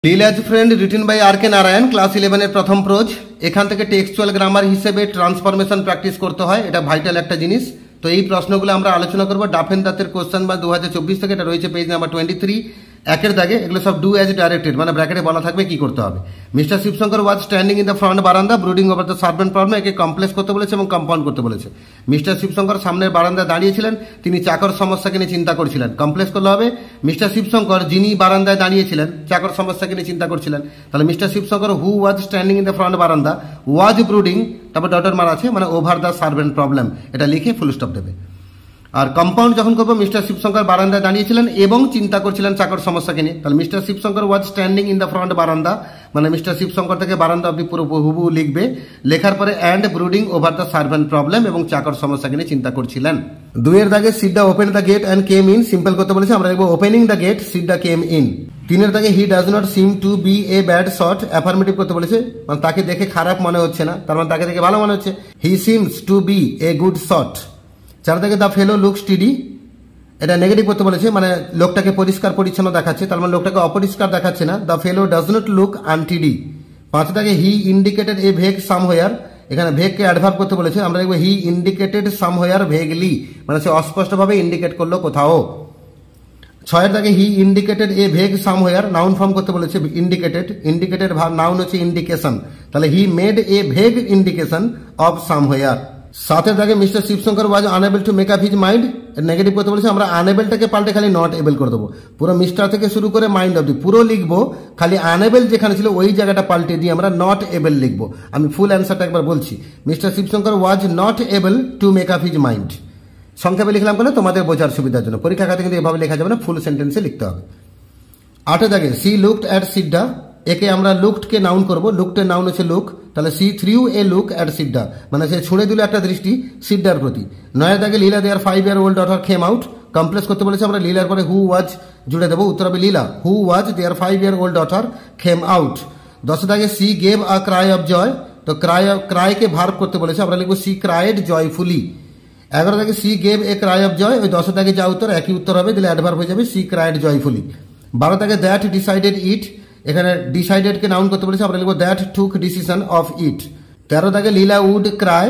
Leela's friend written by R K Narayan class 11 এর প্রথম prose. এখান থেকে টেক্সচুয়াল গ্রামার হিসেবে ট্রান্সফরমেশন প্র্যাকটিস করতে হয়, এটা ভাইটাল একটা জিনিস। তো এই প্রশ্নগুলো আমরা আলোচনা করবো। ডাফেন দাঁতের কোশ্চেন বা 2024 থেকে, এটা রয়েছে পেজ নাম্বার 23 একের দাগে। এগুলো সব ডু অ্যাজ ডাইরেক্টেড, মানে ব্র্যাকেটে বলা থাকবে কি করতে হবে। Mister Shivshankar was standing in the front verandah brooding over the servant problem. একে কমপ্লেক্স করতে বলেছে এবং কম্পাউন্ড করতে বলেছে। মিস্টার শিবশঙ্কর সামনের বারান্দায় দাঁড়িয়েছিলেন, তিনি চাকর সমস্যাকে নিয়ে চিন্তা করছিলেন। কমপ্লেক্স করলে হবে মিস্টার শিবশঙ্কর যিনি বারান্দায় দাঁড়িয়েছিলেন চাকর সমস্যাকে নিয়ে চিন্তা করছিলেন। তাহলে mister Shivshankar who was standing in the front বারান্দা ওয়াজ ব্রুডিং, তারপর ডটার মার আছে মানে ওভার দ্য সার্ভেন্ট প্রবলেম, এটা লিখে ফুল স্টপ দেবে। আর কম্পাউন্ড যখন করবো মিস্টার শিবশঙ্কর বারান্দায় দাঁড়িয়েছিলেন এবং চিন্তা করছিলেন চাকর সমস্যাকে নিয়ে। তাহলে mister Shivshankar was standing in the front বারান্দা, মানে মিস্টার শিবশঙ্কর থেকে বারান্দা অব্দি পুরো হুবহু লিখবে। লেখার পরে and brooding over the servant problem এবং চাকর সমস্যাকে নিয়ে চিন্তা করছিলেন। দুইয়ের দাগে Sidda open the gate and came in, simple করতে বলেছে, আমরা লিখবো opening the gate Sidda came in. তিনের দাগে he does not seem to be a bad sort, affirmative করতে বলেছে, মানে তাকে দেখে খারাপ মনে হচ্ছে না, তার মানে তাকে দেখে ভালো মনে হচ্ছে। He seems to be a good shot. চার দাগে দ্য ফেলো লুক স্টিডি, এটা নেগেটিভ করতে বলেছে, মানে লোকটাকে পরিষ্কার পরিচ্ছন্ন দেখাচ্ছে, তার মানে লোকটাকে অপরিষ্কার দেখাচ্ছে না। The fellow does not look untidy. পাঁচ দাগে he indicated a vague somewhere, এখানে ভেগকে অ্যাডভার্ব করতে বলেছে, আমরা দেখবো হি ইন্ডিকেটেড সামহোয়ার ভেগলি, মানে সে অস্পষ্টভাবে ইন্ডিকেট করলো কোথাও। ছয়ের দাগে he indicated a vague somewhere, noun form করতে বলেছে ইন্ডিকেটেড, ইন্ডিকেটেড নাউন হচ্ছে ইন্ডিকেশন, তাহলে he made a vague indication of somewhere. সাতের দাগে mister Shivshankar was unable to make up his mind, negative করতে বলেছে, আমরা আনএবলটাকে পাল্টে খালি নট এবল করে দেবো। পুরো মিস্টার থেকে শুরু করে মাইন্ড অব্দি পুরো লিখবো, খালি আনএবল যেখানে ছিল ওই জায়গাটা পাল্টে দিয়ে আমরা নট এবল লিখবো। আমি ফুল অ্যান্সারটা একবার বলছি, mister Shivshankar was not able to make up his mind. সংক্ষেপে লিখলাম বলে তোমাদের বোঝার সুবিধার জন্য, পরীক্ষা খাতে কিন্তু এভাবে লেখা যাবে না, ফুল সেন্টেন্সে লিখতে হবে। আটের দাগে সি লুকড অ্যাট সিডা, একে আমরা লুকডকে নাউন করবো, লুকডের নাউন হচ্ছে লুক, তাহলে she threw a look at Sidda, মানে সে ছুঁড়ে দিল একটা দৃষ্টি সিডার প্রতি। নয়ের দাগে Leela their 5 year old daughter came out, complex করতে বলেছে, আমরা লীলার পরে হু ওয়াজ জুড়ে দেবো, উত্তর হবে Leela who was their 5 year old daughter came out. 10 দাগে she gave a cry of joy, তো ক্রাইকে ভার্ব করতে বলেছে, আমরা লিখবো সি ক্রাইড জয়ফুলি। 11 দাগে she gave a cry of joy, ওই 10 দাগে যা উত্তর একই উত্তর হবে, দিলে অ্যাডভার্ব হয়ে যাবে সি ক্রাইড জয়ফুলি। 12 দাগে দ্যাট ডিসাইডেড ইট, এখানে ডিসাইডেড কে নাউন করতে বলেছে, আমরা লিখবো that took decision of it. 13 দাগে লীলা উড ক্রাই,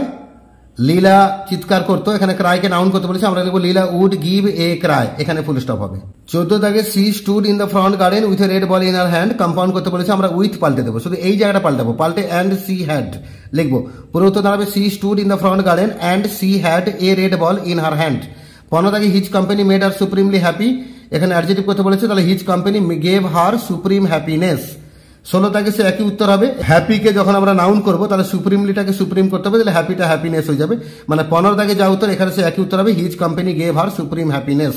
লীলা চিৎকার করতো, এখানে ক্রাই কে নাউন করতে বলেছে, আমরা লিখবো Leela would give a cry, এখানে ফুল স্টপ হবে। 14 দাগে she stood in the front garden with a red ball in her hand, compound করতে বলেছে, আমরা উইথ পাল্টে দেবো, শুধু এই জায়গাটা পাল্টাবো, পাল্টে অ্যান্ড সি হ্যাড লিখবো। পুরো উত্তর দাঁড়াবে she stood in the front garden and she had a red ball in her hand. 15 দাগে his company made her supremely happy, এখানে অ্যাডজেক্টিভ করতে বলেছে, তাহলে his company gave her supreme happiness. 16 দাগে সে একই উত্তর হবে, হ্যাপিকে যখন আমরা নাউন করবো তাহলে সুপ্রিমলিটাকে সুপ্রিম করতে হবে, তাহলে হ্যাপিটা হ্যাপিনেস হয়ে যাবে, মানে 15 দাগে যা উত্তর এখানে সে একই উত্তর হবে, his company gave her supreme happiness.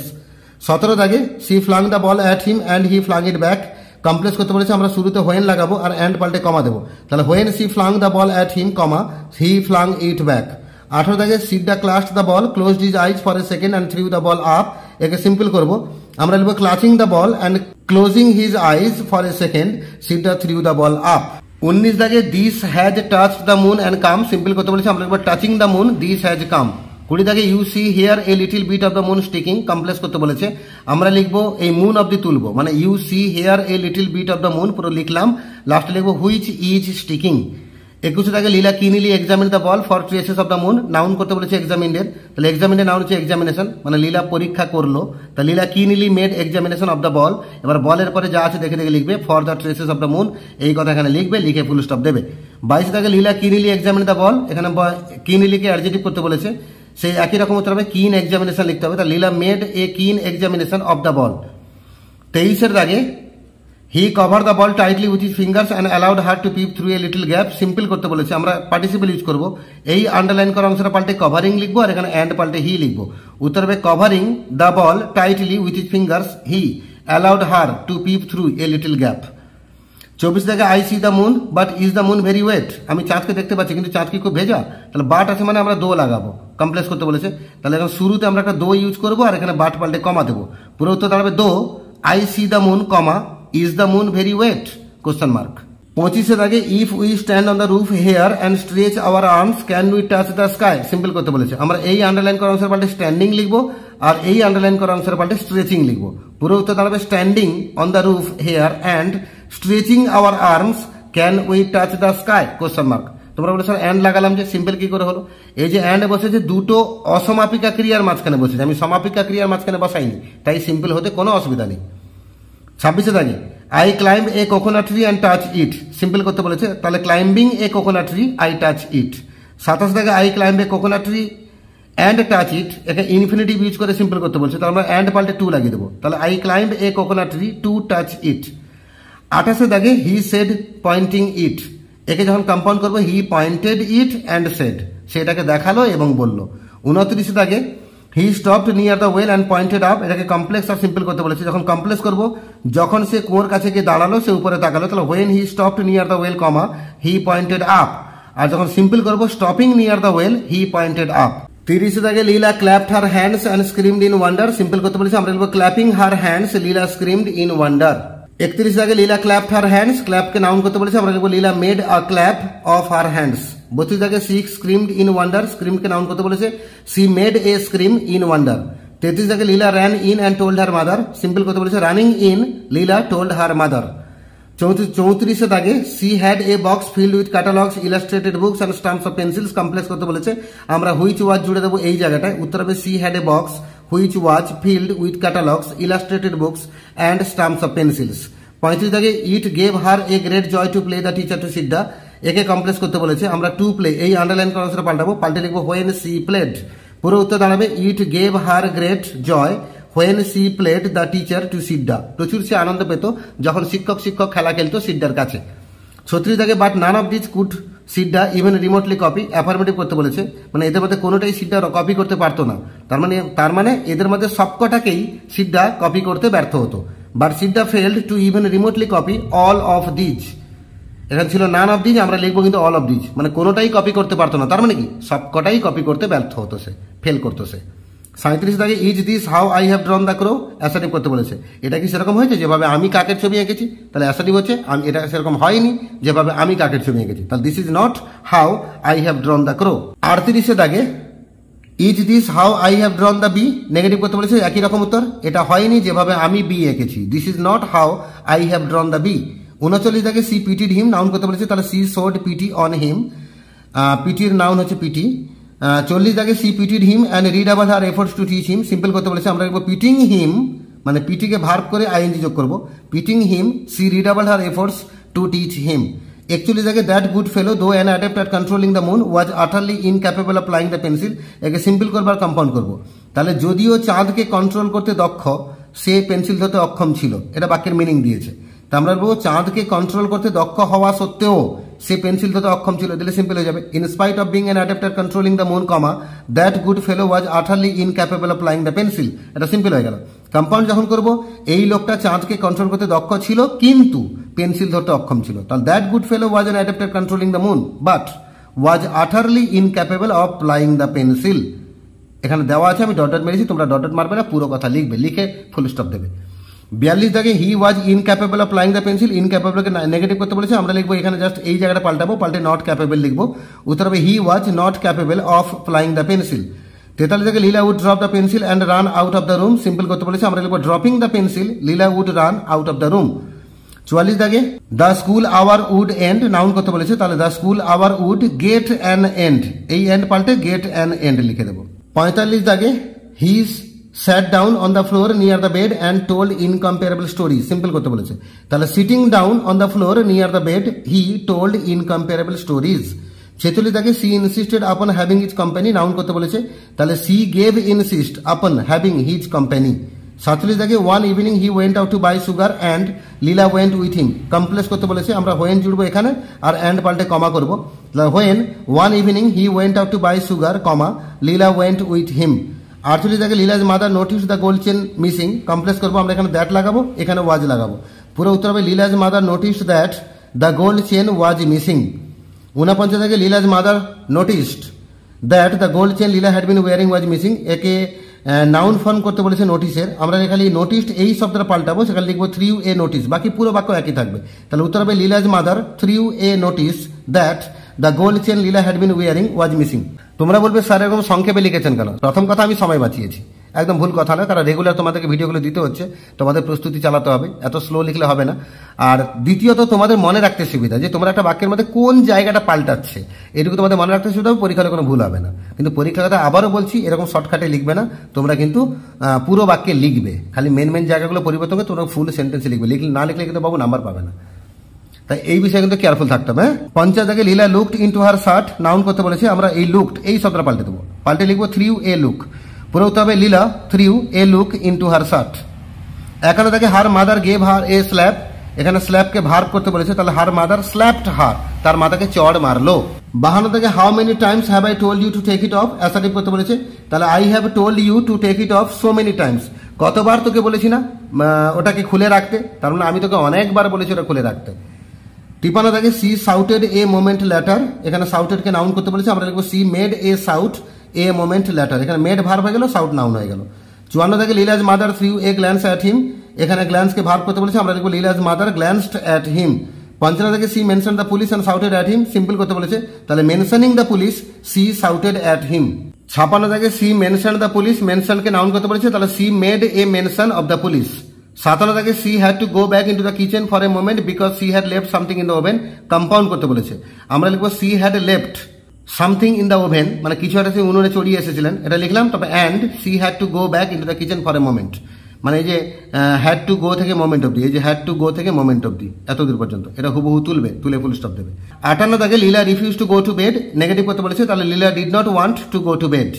17 দাগে she flung the ball at him and he flung it back, complex করতে বলেছে, আমরা শুরুতে হোয়েন লাগাবো আর অ্যান্ড পাল্টে কমা দেবো, তাহলে when she flung the ball at him comma he flung it back. 18 দাগে Sidda clutched the ball closed his eyes for a second and threw the ball up, একে সিম্পল করবো, আমরা লিখবো clutching the ball and closing his eyes for a second Sidda threw the ball up. 19 দাগে this has touched the moon and come, simple করতে বলেছে, আমরা লিখবো touching the moon this has come. 20 দাগে you see here a little bit of the moon sticking, complex করতে বলেছে, আমরা লিখবো এই মুন অব্দি তুলবো, মানে you see here a little bit of the moon পুরো লিখলাম, লাস্টে লিখবো হুইচ ইজ স্টিকিং। 21 দাগে Leela keenly examine the ball for traces of the moon, noun করতে বলেছে এক্সামিনের, তাহলে এক্সামিনের নাউন হচ্ছে এক্সামিনেশন, মানে লীলা পরীক্ষা করলো, তা Leela keenly made examination of the ball. এবার বলের পরে যা আছে দেখে দেখে লিখবে, for the traces of the moon এই কথা এখানে লিখবে, লিখে ফুল স্টপ দেবে। 22 দাগে লীলা কিনিলি এক্সামিন দ্য বল, এখানে কিনিলিকে অ্যাডজেক্টিভ করতে বলেছে, সেই একই রকম উত্তর হবে কিন এক্সামিনেশন লিখতে হবে, তা লীলা মেড এ কিন এক্সামিনেশন অফ দ্য বল। 23 দাগে he cover the ball tightly with his fingers and allowed her to peep through a little gap, simple করতে বলেছে, আমরা পার্টিসিপল ইউজ করবো, এই আন্ডারলাইন করা অংশটা পাল্টে কভারিং লিখবো আর এখানে অ্যান্ড পাল্টে হি লিখবো, উত্তর হবে covering the ball tightly with his fingers he allowed her to peep through a little gap. 24 দাগে I see the moon but is the moon very wet, আমি চাঁদকে দেখতে পাচ্ছি কিন্তু চাঁদ কি খুব ভেজা, তাহলে বাট আছে মানে আমরা দো লাগাবো, কমপ্লেক্স করতে বলেছে, তাহলে এখন শুরুতে আমরা একটা দো ইউজ করবো আর এখানে বাট পাল্টে কমা দেবো, পুরো উত্তর দাঁড়াবে do I see the moon comma is the moon very wet question mark. 25 দাগে if we stand on the roof here and stretch our arms can we touch the sky, simple করতে বলেছে, আমরা এই underline করা অংশের পাল্টে standing লিখবো আর এই আন্ডারলাইন করা অংশের পাল্টে স্ট্রেচিং লিখবো, পুরো উত্তর দাঁড়াবে standing on the roof here and stretching our arms can we touch the sky question mark. তোমরা বলে স্যার অ্যান্ড লাগালাম যে, সিম্পল কি করে হলো? এই যে অ্যান্ড বসেছে দুটো অসমাপিকা ক্রিয়ার মাঝখানে বসেছে, আমি সমাপিকা ক্রিয়ার মাঝখানে বসাইনি, তাই সিম্পল হতে কোনো অসুবিধা নেই। 26 দাগে I climb A coconut tree and touch it, simple করতে বলেছে, তাহলে climbing A coconut tree I touch it. 27 দাগে I climb A coconut tree and touch it, একে ইনফিনিটিভ ইউজ করে সিম্পল করতে বলছে, তাহলে আমরা অ্যান্ড পাল্টে টু লাগিয়ে দেবো, তাহলে I climb A coconut tree to touch it. 28 দাগে হি সেড পয়েন্টিং ইট, একে যখন কম্পাউন্ড করবো হি পয়েন্টেড ইট অ্যান্ড সেড, সেটাকে দেখালো এবং বলল। 29 দাগে হি stopped near the well and pointed up, এটাকে কমপ্লেক্স আর সিম্পল করতে বলেছে, যখন কমপ্লেক্স করবো যখন সে কুয়োর কাছে গিয়ে দাঁড়ালো সে উপরে তাকালো, তাহলে when he stopped near the well comma he pointed up, আর যখন সিম্পল করবো stopping near the well he pointed up. 30 দাগে Leela clapped her hands and screamed in wonder, simple করতে বলেছে, আমরা লিখবো clapping her hands Leela screamed in wonder. 31 দাগে Leela clapped her hands, ক্ল্যাপকে নাউন করতে বলেছে, আমরা লিখবো Leela made a clap of her hands. 32 দাগে সি স্ক্রিমড ইন ওয়ান্ডার, স্ক্রিমকে নাউন করতে বলেছে, she made a scream in wonder. 33 দাগে Leela ran in and told her mother, simple করতে বলেছে, running in Leela told her mother. 34 দাগে she had a box filled with catalogues illustrated books and stamps of pencils, complex করতে বলেছে, আমরা which was জুড়ে দেবো এই জায়গাটায়, উত্তর হবে she had a box which was filled with catalogues illustrated books and stamps of pencils. 35 দাগে it gave her a great joy to play the teacher to sit the, একে কমপ্লেক্স করতে বলেছে, আমরা টু প্লে এই underline করার সাথে পাল্টাবো, পাল্টে লিখবো হোয়েন সি প্লেড, পুরো উত্তর দাঁড়াবে it gave her great joy when she played the teacher to Sidda, প্রচুর সে আনন্দ পেত যখন শিক্ষক খেলা খেলতো সিড্ডার কাছে। 36 দাগে but none of this could Sidda even remotely copy, affirmative করতে বলেছে, মানে এদের মধ্যে কোনোটাই সিড্ডা কপি করতে পারতো না, তার মানে এদের মধ্যে সবকটাকেই সিড্ডা কপি করতে ব্যর্থ হতো। But Sidda failed to even remotely copy all of these, এখানে ছিল নান অফ দিজ, আমরা লিখবো কিন্তু অল অফ দিজ, মানে কোনোটাই কপি করতে পারতো না, তার মানে কি সবকটাই কপি করতে ব্যর্থ হতো সে, ফেল করতো সে। 37 দাগে is this how I have drawn the crow, assertive করতে বলেছে, এটা কি সেরকম হয়েছে যেভাবে আমি কাকের ছবি এঁকেছি, তাহলে অ্যাসার্টিভ হচ্ছে, এটা সেরকম হয়নি যেভাবে আমি কাকের ছবি এঁকেছি, তাহলে this is not how I have drawn the crow. 38 দাগে is this how I have drawn the bee, negative করতে বলেছে, একই রকম উত্তর, এটা হয়নি যেভাবে আমি বি এঁকেছি, this is not how I have drawn the B. 39 দাগে সি পিটিড হিম, নাউন করতে বলেছে, তাহলে she showed pity on him, পিটির নাউন হচ্ছে পিটি। 40 দাগে she pitied him and redoubled her efforts to teach him, simple করতে বলেছে, আমরা লিখবো পিটিং হিম, মানে পিটিকে ভার্ব করে আইএনজি যোগ করবো, pitying him she redoubled her efforts to teach him. 41 দাগে that good fellow though an adept at controlling the moon was utterly incapable of flying the pencil, একে সিম্পল করবার কম্পাউন্ড করবো, তাহলে যদিও চাঁদকে কন্ট্রোল করতে দক্ষ সে পেন্সিল ধরতে অক্ষম ছিল, এটা বাক্যের মিনিং দিয়েছে, তা আমরা বলবো চাঁদকে কন্ট্রোল করতে দক্ষ হওয়া সত্ত্বেও সে পেন্সিল ধরতে অক্ষম ছিল, দিলে সিম্পল হয়ে যাবে, in spite of being an adept at controlling the moon comma that good fellow was utterly incapable of flying the pencil, এটা সিম্পল হয়ে গেল। কম্পাউন্ড যখন করবো এই লোকটা চাঁদকে কন্ট্রোল করতে দক্ষ ছিল কিন্তু পেন্সিল ধরতে অক্ষম ছিল, তাহলে that good fellow was an adept at controlling the moon but was utterly incapable of flying the pencil, এখানে দেওয়া আছে, আমি ডট ডট মেরেছি, তোমরা ডট ডট মারবে না, পুরো কথা লিখবে, লিখে ফুল স্টপ দেবে। 42 দাগে he was incapable of flying the pencil, ইনক্যাপেবলকে নেগেটিভ করতে বলেছে, আমরা লিখবো এখানে জাস্ট এই জায়গাটা পাল্টাবো, পাল্টে নট ক্যাপেবল লিখবো, উত্তর হবে he was not capable of flying the pencil. 43 দাগে Leela would drop the pencil and run out of the room, simple করতে বলেছে, আমরা লিখবো dropping the pencil Leela would run out of the room. 44 দাগে the school hour would end, noun করতে বলেছে, তাহলে the school hour would get an end, এই end পাল্টে গেট অ্যান এন্ড লিখে দেবো। 45 দাগে হি sat down on the floor near the bed and told incomparable stories, simple করতে বলেছে, তাহলে sitting down on the floor near the bed he told incomparable stories. 46 দাগে she insisted upon having his company, noun করতে বলেছে, তাহলে she gave insist upon having his company. 47 দাগে one evening he went out to buy sugar and Leela went with him, complex করতে বলেছে, আমরা when জুড়বো এখানে আর and পাল্টে কমা করবো, when one evening he went out to buy sugar comma Leela went with him. 48 দাগে Leela's mother notice the gold chain missing, complex করবো, আমরা এখানে দ্যাট লাগাবো, এখানে ওয়াজ লাগাবো, পুরো উত্তর হবে Leela's mother notice that the gold chain was missing. 49 দাগে Leela's mother noticed that the gold chain Leela had been wearing was missing, একে নাউন ফর্ম করতে বলেছে নোটিসের, আমরা খালি নোটিসড এই শব্দটা পাল্টাবো, সেখানে লিখবো থ্রিউ এ নোটিস, বাকি পুরো বাক্য একই থাকবে, তাহলে উত্তর হবে Leela's mother threw a notice that the gold chain Leela had been wearing was missing. তোমরা বলবে স্যার এরকম সংক্ষেপে লিখেছেন কেন? প্রথম কথা আমি সময় বাঁচিয়েছি, একদম ভুল কথা না, কারণ রেগুলার তোমাদেরকে ভিডিওগুলো দিতে হচ্ছে, তোমাদের প্রস্তুতি চালাতে হবে, এত স্লো লিখলে হবে না। আর দ্বিতীয়ত তোমাদের মনে রাখতে সুবিধা যে তোমরা একটা বাক্যের মধ্যে কোন জায়গাটা পাল্টাচ্ছে, এটুকু তোমাদের মনে রাখতে সুবিধা হবে, পরীক্ষায় কোনো ভুল হবে না। কিন্তু পরীক্ষার কথা আবারও বলছি, এরকম শর্টকাটে লিখবে না, তোমরা কিন্তু পুরো বাক্যে লিখবে, খালি মেন জায়গাগুলো পরিবর্তন করে তোমরা ফুল সেন্টেন্সে লিখবে, না লিখলে কিন্তু বাবু নাম্বার পাবে না। তাই এই বিষয়ে কিন্তু কেয়ারফুল থাকতে হবে। 50 থেকে লীলা looked into her shirt, noun করতে বলেছে, আমরা এই লুকড এই শব্দটা পাল্টে দেবো, পাল্টে লিখবো থ্রিউ এ লুক, পুরো হতে হবে Leela threw a look into her shirt. 51 থেকে her mother gave her a slap, এখানে স্ল্যাপকে ভার্ব করতে বলেছে, তাহলে হার মাদার স্ল্যাপড হার, তার মাথাকে চড় মারলো। 52 থেকে how many times have I told you to take it off, assertive করতে বলেছে, তাহলে I have told you to take it off so many times, কতবার তোকে বলেছি না ওটাকে খুলে রাখতে, তার মানে আমি তোকে অনেকবার বলেছি ওটা খুলে রাখতে। 53 থেকে she shouted a moment later, এখানে সাউটেডকে নাউন করতে বলেছে, আমরা লিখবো she made a shout a moment later, এখানে মেড ভার্ব হয়ে গেল, সাউট নাউন হয়ে গেল। 54 থেকে Leela's mother threw a glance at him, এখানে গ্ল্যান্সকে ভার্ব করতে বলেছে, আমরা লিখবো লীলাজ মাদার গ্ল্যান্সড অ্যাট হিম। 55 থেকে she mention the police and shouted at him, simple করতে বলেছে, তাহলে mentioning the police she shouted at him. 56 থেকে সি মেনশন দ্য পুলিশ, মেনশনকে নাউন করতে বলেছে, তাহলে she made a mention of the police. 57 থেকে she had to go back into the kitchen for a moment because she had left something in the oven, compound করতে বলেছে, আমরা লিখবো she had left something in the oven, মানে কিছু একটা সে উনুনে চড়িয়ে এসেছিলেন, এটা লিখলাম, তবে and she had to go back into the kitchen for a moment, মানে এই যে হ্যাড টু গো থেকে মোমেন্ট অব্দি, এই যে হ্যাড টু গো থেকে মোমেন্ট অব্দি এত দূর পর্যন্ত, এটা হুবহু তুলবে, তুলে ফুল স্টপ দেবে। 58 থেকে Leela refuse to go to bed, negative করতে বলেছে, তাহলে Leela did not want to go to bed.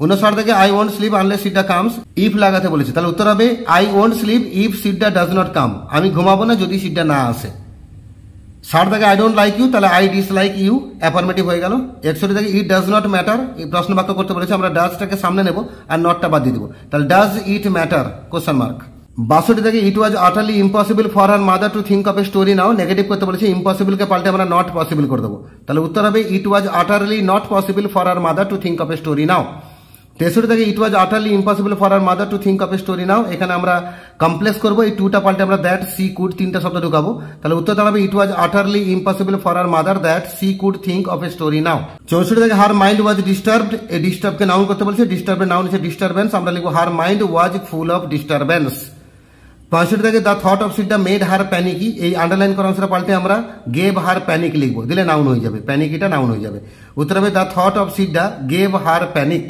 59 থেকে I won't sleep unless Sidda comes, if লাগাতে বলেছে, তাহলে উত্তর হবে I won't sleep if Sidda does not come, আমি ঘুমাবো না যদি সিডা না আসে। 60 থেকে আই ডোন্ট লাইক ইউ, তাহলে আই ডিসলাইক ইউ, অ্যাফার্মেটিভ হয়ে গেল। 61 থেকে ইট ডাজ নট ম্যাটার, এই প্রশ্ন বাক্য করতে বলেছে, আমরা ডাজটাকে সামনে নেব আর নটটা বাদ দিয়ে দেবো, তাহলে does it matter question mark. 62 থেকে it was utterly impossible for her mother to think of a story now, negative করতে বলেছে, ইম্পসিবলকে পাল্টে আমরা নট পসিবল করে দেবো, তাহলে উত্তর হবে it was utterly not possible for her mother to think of a story now. 63 থেকে it was utterly impossible for her mother to think of a story now, এখানে আমরা কমপ্লেক্স করবো, এই টুটা পাল্টে আমরা দ্যাট সি কুড তিনটা শব্দ ঢুকাবো, তাহলে উত্তর দাঁড়াবে it was utterly impossible for her mother that she could think of a story now. 64 থেকে হার মাইন্ড ওয়াজ ডিস্টার্বড, এই ডিস্টার্বকে নাউন করতে বলছে, ডিস্টার্বের নাউন হচ্ছে ডিস্টারবেন্স, আমরা লিখবো her mind was full of disturbance. 65 থেকে the thought of Sidda made her panicky, এই underline করা অংশটা পাল্টে আমরা গেভ হার প্যানিক লিখবো, দিলে নাউন হয়ে যাবে, প্যানিকিটা নাউন হয়ে যাবে, উত্তর হবে the thought of Sidda gave her panic.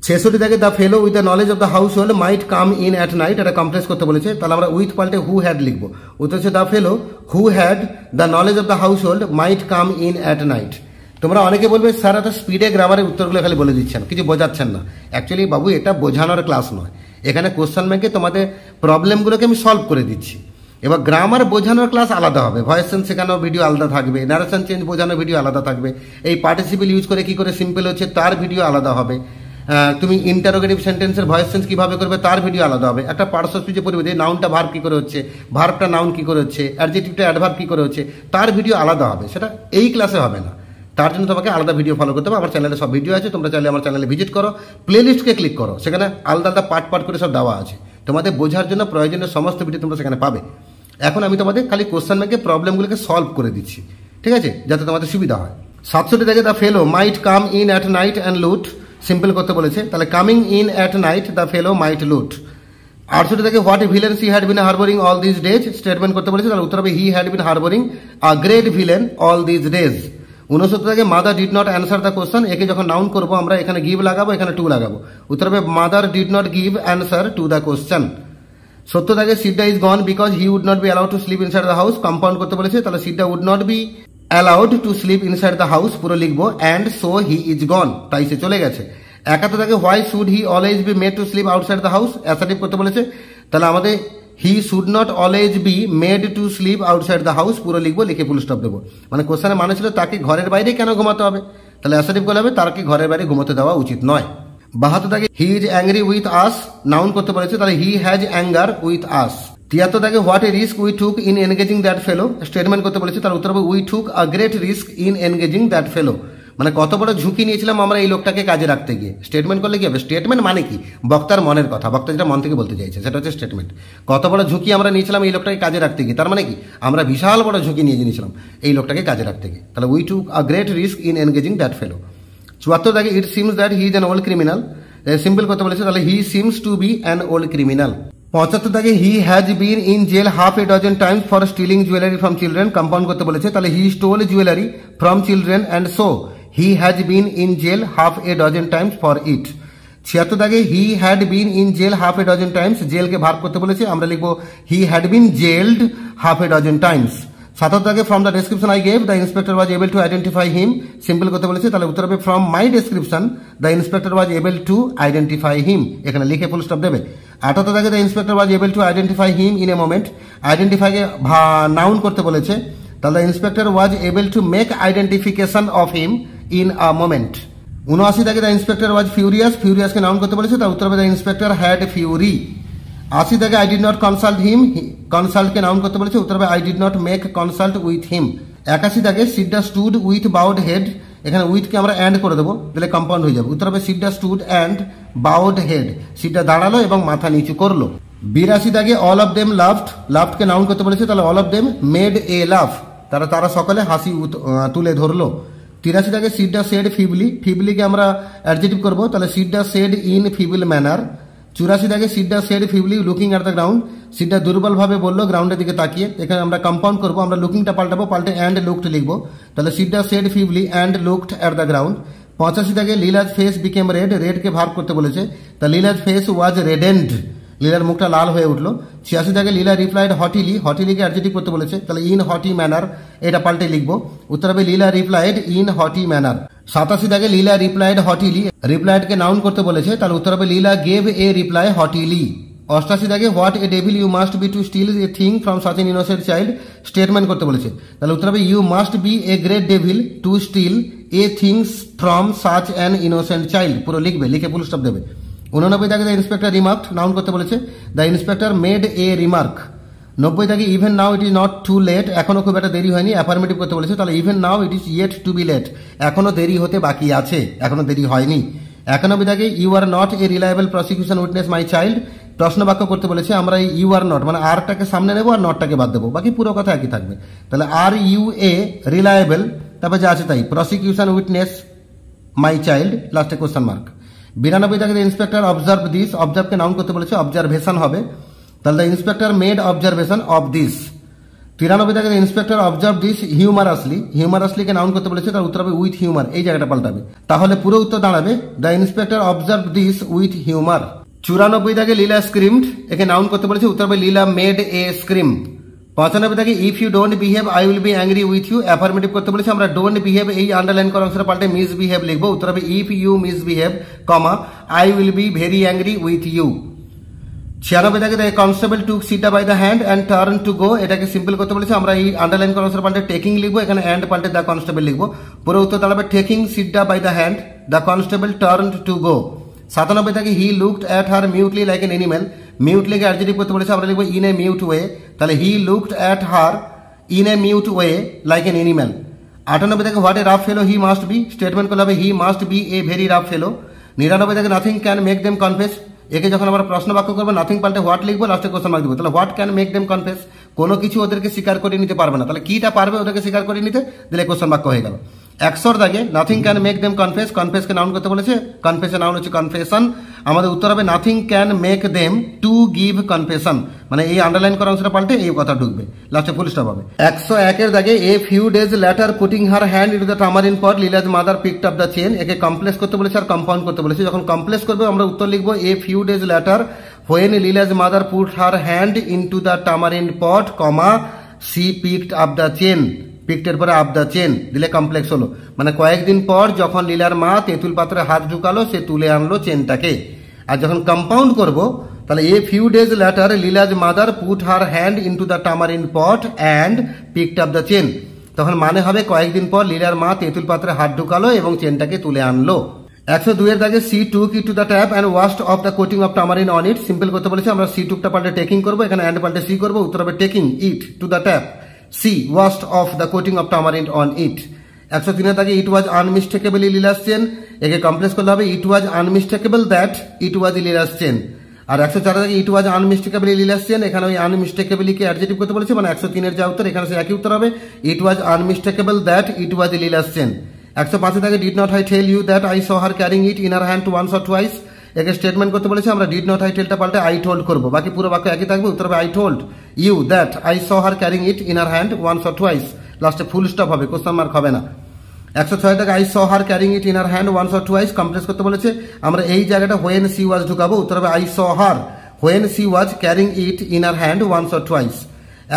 66 থেকে the fellow with the knowledge of the household might come in at night, এটা কমপ্লেক্স করতে বলেছে, তাহলে আমরা উইথ পাল্টে হু হ্যাড লিখবো, উত্তর হচ্ছে the fellow who had the knowledge of the household might come in at night. তোমরা অনেকে বলবে স্যার এত স্পিডে গ্রামারের উত্তরগুলো খালি বলে দিচ্ছেন, কিছু বোঝাচ্ছেন না। অ্যাকচুয়ালি বাবু এটা বোঝানোর ক্লাস নয়, এখানে কোশ্চেন ব্যাংকে তোমাদের প্রবলেমগুলোকে আমি সলভ করে দিচ্ছি। এবার গ্রামার বোঝানোর ক্লাস আলাদা হবে, ভয়েস চেঞ্জ শেখানোর ভিডিও আলাদা থাকবে, ন্যারেশন চেঞ্জ বোঝানোর ভিডিও আলাদা থাকবে, এই পার্টিসিপল ইউজ করে কি করে সিম্পল হচ্ছে তার ভিডিও আলাদা হবে, তুমি ইন্টারোগেটিভ সেন্টেন্সের ভয়েস চেঞ্জ কিভাবে করবে তার ভিডিও আলাদা হবে, একটা পার্টস অফ স্পিচে পড়বে যে নাউনটা ভার্ব কি করে হচ্ছে, ভার্বটা নাউন কি করে হচ্ছে, অ্যাডজেক্টিভটা অ্যাডভার্ব কি করে হচ্ছে, তার ভিডিও আলাদা হবে, সেটা এই ক্লাসে হবে না। তার জন্য তোমাকে আলাদা ভিডিও ফলো করতে হবে, আমার চ্যানেলে সব ভিডিও আছে, তোমরা চাইলে আমার চ্যানেলে ভিজিট করো, প্লে লিস্টকে ক্লিক করো, সেখানে আলাদা আলাদা পার্ট করে সব দেওয়া আছে, তোমাদের বোঝার জন্য প্রয়োজনীয় সমস্ত ভিডিও তোমরা সেখানে পাবে। এখন আমি তোমাদের খালি কোশ্চেন ব্যাংকে প্রবলেমগুলোকে সলভ করে দিচ্ছি, ঠিক আছে, যাতে তোমাদের সুবিধা হয়। 67 থেকে the fellow might come in at night and loot, simple করতে বলেছে, তাহলে coming in at night the fellow might loot. 68 থেকে what villain he had been harbouring all this days, statement করতে বলেছে, তাহলে উত্তর হবে he had been harbouring a great villain all this days. 69 থেকে mother did not answer the question, একে যখন noun করবো আমরা এখানে গিভ লাগাবো, এখানে টু লাগাবো, উত্তর হবে mother did not give answer to the question. 70 থেকে Sita is gone because he would not be allowed to sleep inside the house, compound করতে বলেছে, তাহলে Sita would not be allowed to sleep inside the house পুরো লিখবো, and so he is gone, তাই সে চলে গেছে। 71 থেকে why should he always be made to sleep outside the house, assertive করতে বলেছে, তাহলে আমাদের he should not always be made to sleep outside the house পুরো লিখবো, লিখে ফুল স্টপ দেবো, মানে কোশ্চেনের মানে ছিল তাকে ঘরের বাইরে কেন ঘুমাতে হবে, তাহলে অ্যাসার্টিভ করলে হবে তাকে ঘরের বাইরে ঘুমাতে দেওয়া উচিত নয়। 72 থেকে he is angry with us, noun করতে বলেছে, তাহলে he has anger with us. 73 থেকে what a risk we took in engaging that fellow, statement করতে বলেছে, তার উত্তর হবে we took a great risk in engaging that ফেলো, মানে কত বড় ঝুঁকি নিয়েছিলাম আমরা এই লোকটাকে কাজে রাখতে গিয়ে। স্টেটমেন্ট করলে কি হবে, স্টেটমেন্ট মানে কি বক্তার মনের কথা, বক্তা যেটা মন থেকে বলতে চাইছে সেটা হচ্ছে স্টেটমেন্ট। কত বড় ঝুঁকি আমরা নিয়েছিলাম এই লোকটাকে কাজে রাখতে গিয়ে, তার মানে কি আমরা বিশাল বড় ঝুঁকি নিয়ে নিয়েছিলাম এই লোকটাকে কাজে রাখতে গিয়ে, তাহলে we took a great risk in engaging that fellow. 74 থেকে it seems that he is an old criminal, simple করতে বলেছে, তাহলে he seems to be an old criminal. 75 দাগে he has been in jail half a dozen times for stealing jewellery from children, compound করতে বলেছে, তাহলে he stole jewellery from children and so he has been in jail half a dozen times for it. 76 দাগে he had been in jail half a dozen times, জেলকে verb করতে বলেছে, আমরা লিখবো he had been jailed half a dozen times. 77 দাগে from the description I gave the inspector was able to identify him, simple করতে বলেছে, তাহলে উত্তর হবে from my description the inspector was able to identify him, এখানে লিখে full stop দেবে। 78 দাগে the inspector was able to identify him in a moment, আইডেন্টিফাইকে নাউন করতে বলেছে, তাহলে the inspector was able to make identification of him in a moment. 79 দাগে the inspector was furious, ফিউরিয়াসকে নাউন করতে বলেছে, তার উত্তর হবে দ্য ইন্সপেক্টর হ্যাড ফিউরি। 80 দাগে I did not consult him, কনসাল্টকে নাউন করতে বলেছে, উত্তর হবে I did not make consult with him. 81 দাগে Sita stood with bowed head, এখানে উইথকে আমরা অ্যান্ড করে দেবো, তাহলে কম্পাউন্ড হয়ে যাবে, উত্তর হবে Sita stood and bowed head, Sita দাঁড়ালো এবং মাথা নিচু করলো। 82 দাগে অল অফ দেম লাভড, লাভডকে নাউন করতে বলেছে, তাহলে all of them made a love, তারা সকলে হাসি তুলে ধরলো। 83 দাগে সিডা সেড ফিবলি, ফিবলিকে আমরা অ্যাডজেক্টিভ করবো, তাহলে Sita said in feeble manner. 84 দাগে Sita said feebly looking at the ground, Sita দুর্বল ভাবে বললো গ্রাউন্ডের দিকে তাকিয়ে, এখানে আমরা কম্পাউন্ড করবো, আমরা লুকিংটা পাল্টাবো, পাল্টে অ্যান্ড লুকড লিখবো, তাহলে Sita said feebly and looked at the ground. 85 দাগে লীলাজ ফেস বিকেম রেড, রেডকে ভার্ব করতে বলেছে, তা লীলাজ ফেস ওয়াজ রেডেন্ড, লীলার মুখটা লাল হয়ে উঠলো। 86 দাগে লীলা রিপ্লাইড হটিলি, হটিলিকে অ্যাডজেক্টিভ করতে বলেছে, তাহলে ইন হটি ম্যানার, এটা পাল্টে লিখবো, উত্তর হবে লীলা রিপ্লাইড ইন হটি ম্যানার। 87 দাগে লীলা রিপ্লাইড হটিলি, রিপ্লাইডকে নাউন করতে বলেছে, তাহলে উত্তর হবে লীলা গেভ এ রিপ্লাই হটিলি। 88 দাগে what a devil you must be to steal a thing from such an innocent child, statement করতে বলেছে, তাহলে উত্তর হবে you must be a great devil to steal a things from such an innocent child, পুরো লিখবে, লিখে full stop দেবে। 89 দাগে দ্য ইন্সপেক্টর রিমার্কড, নাউন করতে বলেছে, the inspector made a remark. 90 দাগে even now it is not too late, এখনো খুব একটা দেরি হয়নি, অ্যাফার্মেটিভ করতে বলেছে, তাহলে even now it is yet to be late, এখনো দেরি হতে বাকি আছে, এখনো দেরি হয়নি। 91 দাগে you are not a reliable prosecution witness my child, প্রশ্ন বাক্য করতে বলেছে, আমরা এই ইউ আর নট মানে আরটাকে সামনে নেবো আর নটটাকে বাদ দেবো, বাকি পুরো কথা একই থাকবে, তাহলে আর ইউ এ রিলায়েবল, তারপর যা আছে তাই, প্রসিকিউশন উইটনেস মাই চাইল্ড, লাস্টে কোশ্চেন মার্ক। 92 দাগে ইন্সপেক্টর অবজার্ভ দিস, অবজার্ভকে নাউন করতে বলেছে, অবজারভেশন হবে, তাহলে the inspector made observation of this. 93 দাগে ইন্সপেক্টর অবজার্ভ দিস হিউমারাসলি, হিউমারাসলিকে নাউন করতে বলেছে, তার উত্তর হবে উইথ হিউমার, এই জায়গাটা পাল্টাবে, তাহলে পুরো উত্তর দাঁড়াবে the inspector observe this with humour. 94 দাগে লীলা স্ক্রিমড, একে নাউন করতে বলেছে, উত্তর হবে লীলা মেড এ স্ক্রিম। 95 দাগে if you don't behave I will be angry with you, affirmative করতে বলেছে, আমরা ডোন্ট বিহেভ এই আন্ডারলাইন করা অংশটা পাল্টে মিসবিহেভ লিখবো, উত্তর হবে if you misbehave comma I will be very angry with you. 96 দাগে the constable took Sita by the hand and turn to go, এটাকে সিম্পল করতে বলেছে, আমরা এই আন্ডারলাইন করা অংশটা পাল্টে টেকিং লিখবো, এখানে অ্যান্ড পাল্টে দ্য কনস্টেবল লিখবো, পুরো উত্তর দাঁড়াবে taking Sita by the hand the constable turn to go. 97 দাগে he looked at her mutely like an animal, মিউটলিকে অ্যাডজেক্টিভ করতে বলেছে, আমরা লিখবো ইন এ মিউট ওয়ে, তাহলে he looked at her in a mute way like an animal. 98 দাগে what a rough fellow he must be, statement করলে হবে he must be a very rough fellow. 99 দাগে nothing can make them confess, একে যখন আমরা প্রশ্ন বাক্য করবো নাথিং পাল্টে হোয়াট লিখবো, লাস্টে কোশ্চেন মার্ক দিব, তাহলে what can make them confess, কোনো কিছু ওদেরকে স্বীকার করে নিতে পারবে না, তাহলে কিটা পারবে ওদেরকে স্বীকার করে নিতে, দিলে কোশ্চেন বাক্য হয়ে গেল। 100 দাগে nothing can make them confess, কনফেসকে নাউন করতে বলেছে, কনফেসের নাউন হচ্ছে কনফেশন, আমাদের উত্তর হবে nothing can make them to give confession, মানে এই আন্ডারলাইন করা অংশটা পাল্টে এই কথা ঢুকবে, লাস্টে ফুল স্টপ হবে। 101 দাগে a few days later putting her hand into the tamarind pot Leela's mother picked up the chain, একে কমপ্লেক্স করতে বলেছে আর কম্পাউন্ড করতে বলেছে, যখন কমপ্লেক্স করবে আমরা উত্তর লিখবো a few days later when Leela's mother put her hand into the tamarind pot comma she picked up the chain, পিকটের পরে আপ দ্য চেন দিলে কমপ্লেক্স হলো, মানে কয়েকদিন পর যখন লীলার মা তেঁতুল পাত্রে হাত ঢুকালো সে তুলে আনলো চেনটাকে। আর যখন কম্পাউন্ড করব তাহলে a few days later Leela's mother put her hand into the tamarind pot and picked up the chain, তখন মানে হবে কয়েকদিন পর লীলার মা তেঁতুল পাত্রে হাত ঢুকালো এবং চেনটাকে তুলে আনলো। 102 এর দাগে she took it to the tap and washed off the coating of tamarind on it, simple করতে বলেছে, আমরা সি টুকটা পাল্টে টেকিং করবো, এখানে অ্যান্ড পাল্টে সি করবো, উত্তর হবে taking it to the tap, she washed off the coating of tamarind on it. 103 এর দাগে ইট ওয়াজ আনমিস্টেকেবলি লীলাস চেন, একে কমপ্লেক্স করলে হবে it was আনমিস্টেকেবল that it was Leela's chain. আর 104 দাগে ইট ওয়াজ আনমিস্টেকেবলি লীলাস চেন, এখানে ওই আনমিস্টেকেবলি কে অ্যাডজেক্টিভ করতে বলেছে, মানে 103 এর যা উত্তর এখানে সে একই উত্তর হবে, it was আনমিস্টেকেবল that it was Leela's chain. 105 দাগে did not I tell you that I saw her carrying it in her hand once or twice, একে স্টেটমেন্ট করতে বলেছে, আমরা ডিড নট আই টেলটা পাল্টে আই টোল্ড করবো, বাকি পুরো বাক্য একই থাকবে, উত্তর হবে I told you that I saw her carrying it in her hand once or twice, লাস্টে ফুল স্টপ হবে, কোশ্চেন মার্ক হবে না। 106 থেকে I saw her carrying it in her hand once or twice complex করতে বলেছে, আমরা এই জায়গাটা হোয়েন সি ওয়াজ ঢুকাবো, উত্তর হবে I saw her when she was carrying it in her hand once or twice.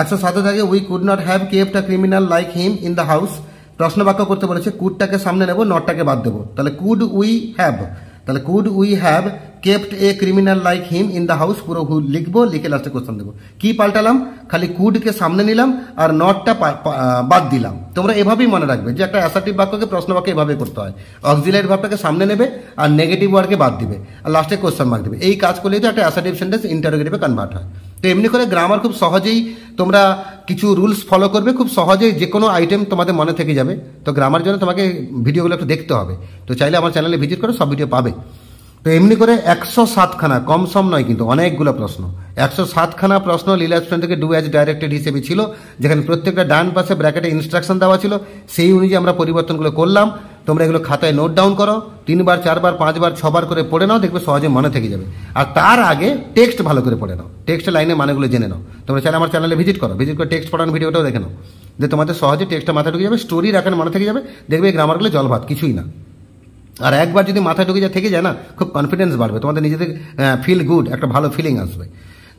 107 থেকে we could not have kept a criminal like him in the house, প্রশ্ন বাক্য করতে বলেছে, কুডটাকে সামনে নেব, নটটাকে বাদ দেবো, তাহলে কুড উই হ্যাভ, তাহলে could we have kept a criminal like him in the house, পুরো লিখবো, লিখে লাস্টে কোশ্চেন দেবো। কি পাল্টালাম, খালি কুডকে সামনে নিলাম আর নটটা বাদ দিলাম। তোমরা এভাবেই মনে রাখবে যে একটা অ্যাসার্টিভ বাক্যকে প্রশ্ন বাক্য এভাবে করতে হয়, অক্সিলারি ভার্বটাকে সামনে নেবে আর নেগেটিভ ওয়ার্ডকে বাদ দিবে আর লাস্টে কোশ্চেন মার্ক দেবে। এই কাজ করলেই তো একটা অ্যাসার্টিভ সেন্টেন্স ইন্টারোগেটিভে কনভার্ট হয়। তো এমনি করে গ্রামার খুব সহজেই তোমরা কিছু রুলস ফলো করবে, খুব সহজেই যে কোনো আইটেম তোমাদের মনে থেকে যাবে। তো গ্রামার জন্য তোমাকে ভিডিওগুলো একটু দেখতে হবে, তো চাইলে আমার চ্যানেলে ভিজিট করে সব ভিডিও পাবে। তো এমনি করে 107খানা, কম সম নয় কিন্তু, অনেকগুলো প্রশ্ন, 107খানা প্রশ্ন লীলা স্টুডেন্ট থেকে ডু অ্যাজ ডাইরেক্টেড হিসেবে ছিল, যেখানে প্রত্যেকটা ডান পাশে ব্র্যাকেটে ইনস্ট্রাকশন দেওয়া ছিল, সেই অনুযায়ী আমরা পরিবর্তনগুলো করলাম। তোমরা এগুলো খাতায় নোট ডাউন করো, 3 বার 4 বার 5 বার 6 বার করে পড়ে নাও, দেখবে সহজে মনে থেকে যাবে। আর তার আগে টেক্সট ভালো করে পড়ে নাও, টেক্সটের লাইনে মানেগুলো জেনে নাও। তোমরা চাইলে আমার চ্যানেলে ভিজিট করো, ভিজিট করে টেক্সট পড়ানোর ভিডিওটাও দেখে নাও, যে তোমাদের সহজে টেক্সটটা মাথায় ঢুকে যাবে, স্টোরির আকারে মনে থেকে যাবে, দেখবে এই গ্রামারগুলো জলভাত কিছুই না। আর একবার যদি মাথায় ঢুকে থেকে যায় না, খুব কনফিডেন্স বাড়বে, তোমাদের নিজেদের ফিল গুড, একটা ভালো ফিলিং আসবে।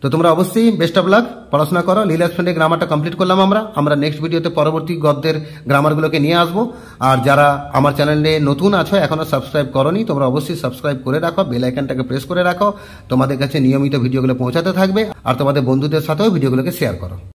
তো তোমরা অবশ্যই বেস্ট অফ লাক, পড়াশোনা করো। লীলা স্টুডেন্টের গ্রামারটা কমপ্লিট করলাম আমরা নেক্সট ভিডিওতে পরবর্তী গদ্যের গ্রামারগুলোকে নিয়ে আসবো। আর যারা আমার চ্যানেলে নতুন আছো, এখনো সাবস্ক্রাইব করোনি, তোমরা অবশ্যই সাবস্ক্রাইব করে রাখো, বেল আইকনটাকে প্রেস করে রাখো, তোমাদের কাছে নিয়মিত ভিডিওগুলো পৌঁছাতে থাকবে। আর তোমাদের বন্ধুদের সাথেও ভিডিওগুলোকে শেয়ার করো।